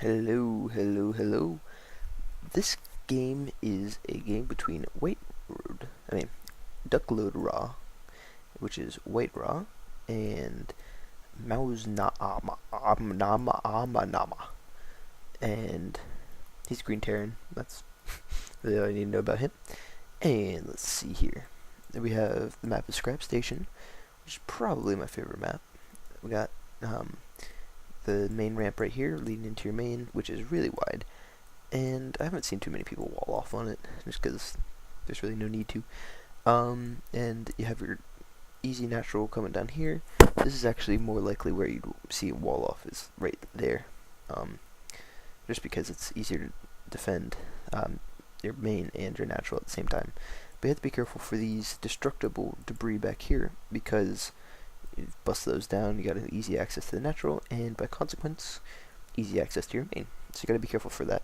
Hello, hello, hello. This game is a game between Duckload which is Whitera, and Mouz Naama. And he's Green Terran. That's really all I need to know about him. And let's see here. We have the map of Scrap Station, which is probably my favorite map. We got the main ramp right here leading into your main, which is really wide. And I haven't seen too many people wall off on it, just because there's really no need to. And you have your easy natural coming down here. This is actually more likely where you'd see a wall off is right there, just because it's easier to defend your main and your natural at the same time. But you have to be careful for these destructible debris back here, because you bust those down, you got easy access to the natural, and by consequence, easy access to your main. So you got to be careful for that.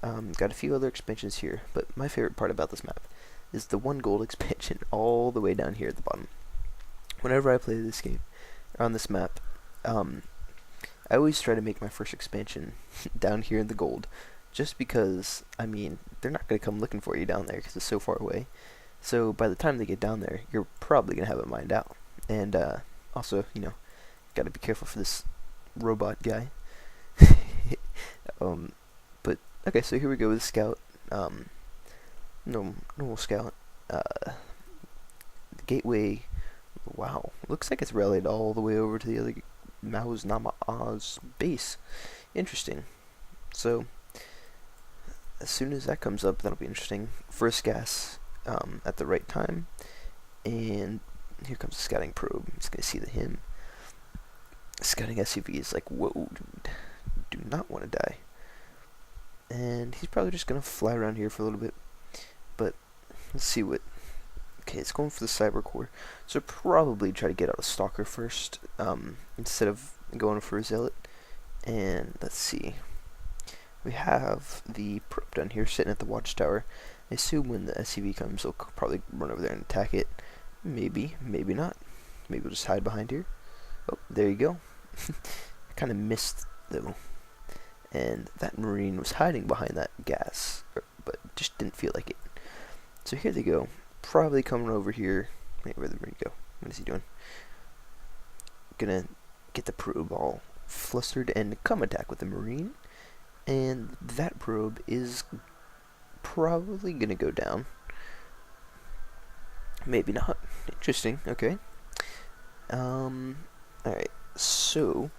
Got a few other expansions here, but my favorite part about this map is the 1 gold expansion all the way down here at the bottom. Whenever I play this game, on this map, I always try to make my first expansion down here in the gold, just because, I mean, they're not going to come looking for you down there because it's so far away. So by the time they get down there, you're probably going to have it mined out. And also, got to be careful for this robot guy. But okay, so here we go with Scout. Normal Scout. The gateway. Wow, looks like it's rallied all the way over to the other Mouz Naama's base. Interesting. So as soon as that comes up, that'll be interesting. First gas at the right time, and here comes the scouting probe. It's gonna see him. Scouting SUV is like, whoa, dude, do not want to die. And he's probably just gonna fly around here for a little bit. But let's see what. Okay, it's going for the cyber core. So probably try to get out a stalker first, instead of going for a zealot. And let's see. We have the probe down here sitting at the watchtower. I assume when the SCV comes, they'll probably run over there and attack it. Maybe, maybe not. Maybe we'll just hide behind here. Oh, there you go. I kind of missed, though. And that Marine was hiding behind that gas, but just didn't feel like it. So here they go. Probably coming over here. Wait, where'd the Marine go? What is he doing? Gonna get the probe all flustered and come attack with the Marine. And that probe is probably gonna go down. Maybe not. Interesting. Okay. Alright. So,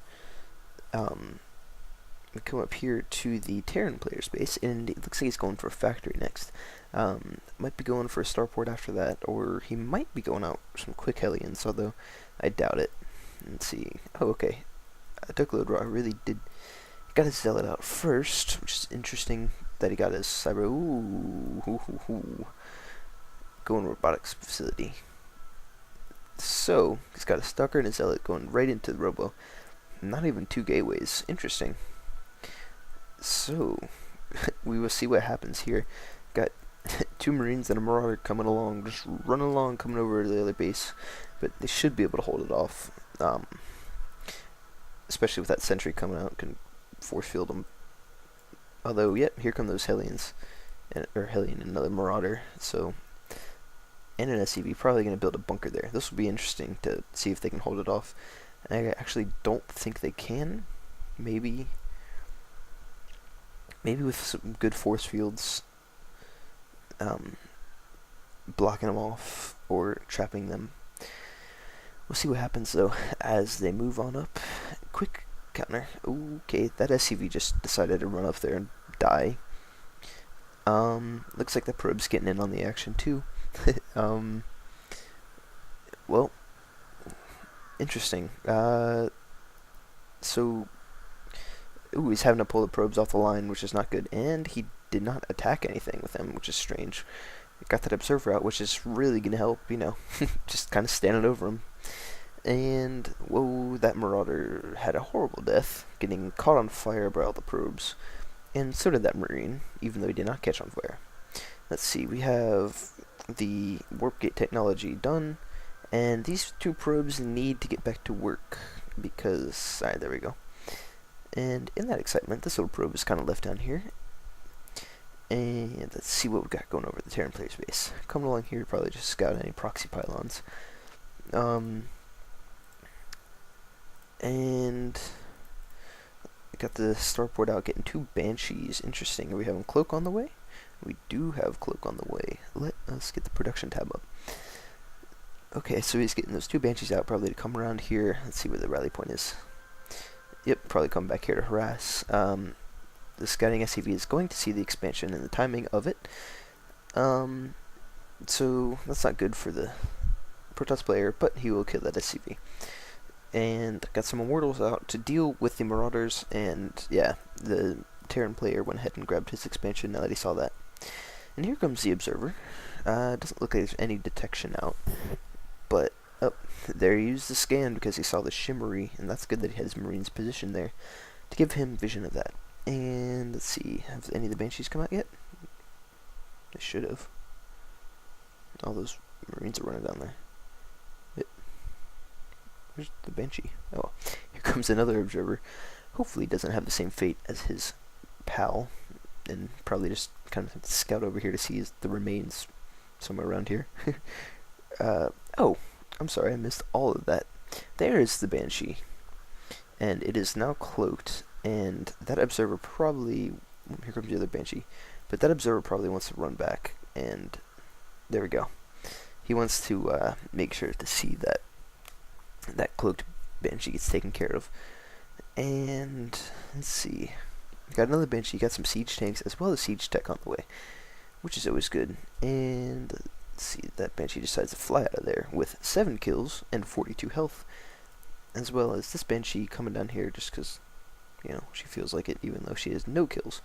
we come up here to the Terran player space, and it looks like he's going for a factory next. Might be going for a starport after that, or he might be going out for some quick Hellions, although I doubt it. Let's see. Oh, okay. Duckload Raw really did. Got his zealot out first, which is interesting that he got his cyber. Ooh, going robotics facility. So he's got a stalker and a zealot going right into the robo. Not even 2 gateways. Interesting. So we will see what happens here. Got 2 Marines and a Marauder coming along, just running along, coming over to the other base, but they should be able to hold it off. Especially with that sentry coming out, can force field them. Although, yep, here come those Hellions, or Hellion and another Marauder. So, and an SCV, probably going to build a bunker there. This will be interesting to see if they can hold it off. And I actually don't think they can. Maybe with some good force fields, blocking them off or trapping them. We'll see what happens though as they move on up. Quick counter. Okay, that SCV just decided to run up there and die. Looks like the probe's getting in on the action too. Well, interesting. So, he's having to pull the probes off the line, which is not good. And he did not attack anything with them, which is strange. Got that observer out, which is really going to help, just kind of standing over him. And, whoa, that Marauder had a horrible death, getting caught on fire by all the probes. And so did that Marine, even though he did not catch on fire. Let's see, we have the warp gate technology done. And these 2 probes need to get back to work, because, alright, there we go. And in that excitement, this little probe is kind of left down here. And let's see what we got going over the Terran player's base. Coming along here to probably just scout any proxy pylons. And I got the starport out, getting 2 banshees. Interesting. Are we having cloak on the way? We do have cloak on the way. Let us get the production tab up. Okay, so he's getting those 2 banshees out, probably to come around here. Let's see where the rally point is. Yep, probably come back here to harass. The scouting SCV is going to see the expansion and the timing of it. So that's not good for the Protoss player, but he will kill that SCV. And got some immortals out to deal with the marauders, and yeah, the Terran player went ahead and grabbed his expansion now that he saw that. And here comes the observer. Doesn't look like there's any detection out, but oh, there he used the scan because he saw the shimmery, and that's good that he had his marines positioned there to give him vision of that. And let's see, have any of the banshees come out yet? They should have. All those marines are running down there. Where's the banshee? Oh, here comes another observer. Hopefully he doesn't have the same fate as his pal, and probably just kind of scout over here to see the remains somewhere around here. Oh, I'm sorry, I missed all of that. There is the banshee, and it is now cloaked, and that observer probably, here comes the other banshee, but that observer probably wants to run back, and there we go. He wants to make sure to see that cloaked banshee gets taken care of. And let's see, got another banshee, got some siege tanks as well as siege tech on the way, which is always good. And let's see, that banshee decides to fly out of there with 7 kills and 42 health, as well as this banshee coming down here just because, you know, she feels like it, even though she has no kills.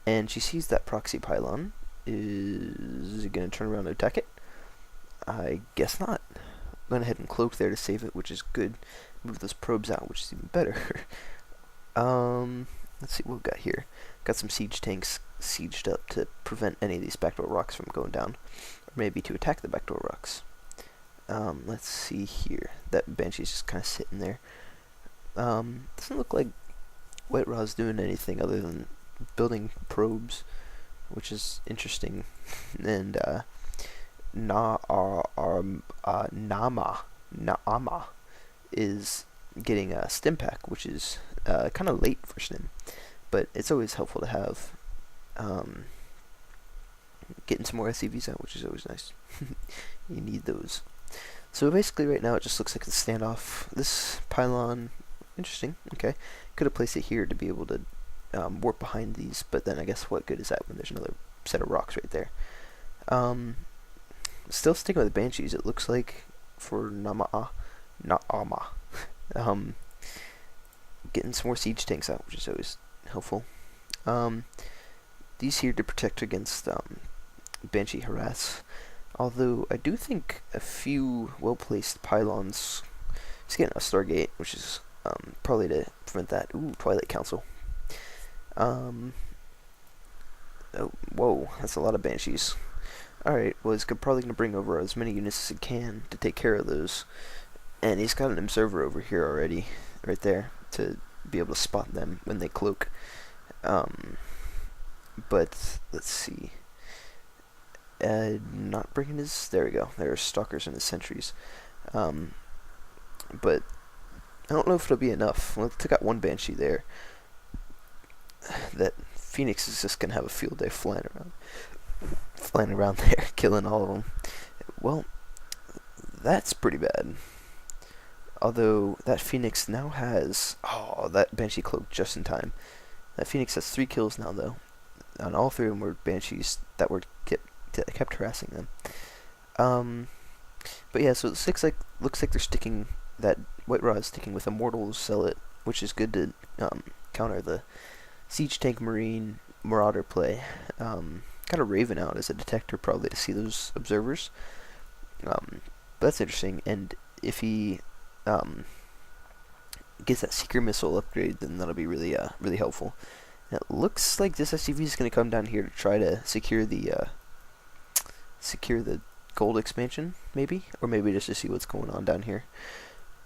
And she sees that proxy pylon. Is it going to turn around and attack it? I guess not. Went ahead and cloaked there to save it, which is good. Move those probes out, which is even better. Let's see what we've got here. Got some siege tanks sieged up to prevent any of these backdoor rocks from going down, or maybe to attack the backdoor rocks. Let's see here. That banshee's just kind of sitting there. Doesn't look like Whitera's doing anything other than building probes, which is interesting. And Naama is getting a stim pack, which is kind of late for stim, but it's always helpful to have. Getting some more SCVs out, which is always nice. You need those. So basically right now it just looks like a standoff. This pylon, interesting, okay. Could have placed it here to be able to warp behind these, but then I guess what good is that when there's another set of rocks right there. Still sticking with the banshees, it looks like, for Naama. Getting some more siege tanks out, which is always helpful. These here to protect against banshee harass. Although I do think a few well-placed pylons. He's getting a Stargate, which is probably to prevent that. Ooh, Twilight Council. Oh, whoa, that's a lot of banshees. Alright, well he's probably going to bring over as many units as he can to take care of those. And he's got an observer over here already, right there, to be able to spot them when they cloak. But, let's see. Not bringing his... There we go. There are stalkers and his sentries. But, I don't know if it'll be enough. Well, took out one banshee there. That Phoenix is just going to have a field day flying around there, killing all of them. Well, that's pretty bad. Although, that Phoenix now has... Oh, that Banshee cloaked just in time. That Phoenix has 3 kills now, though. And all 3 of them were Banshees that were kept harassing them. But yeah, so it looks like they're sticking... That Whitera is sticking with Immortals Zealot, which is good to counter the Siege Tank Marine Marauder play. Got a Raven out as a detector, probably to see those observers. But that's interesting, and if he gets that Seeker Missile upgrade, then that'll be really really helpful. And it looks like this SCV is going to come down here to try to secure the gold expansion, maybe, or maybe just to see what's going on down here.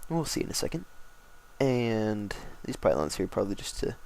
We'll see in a second. And these pylons here probably just to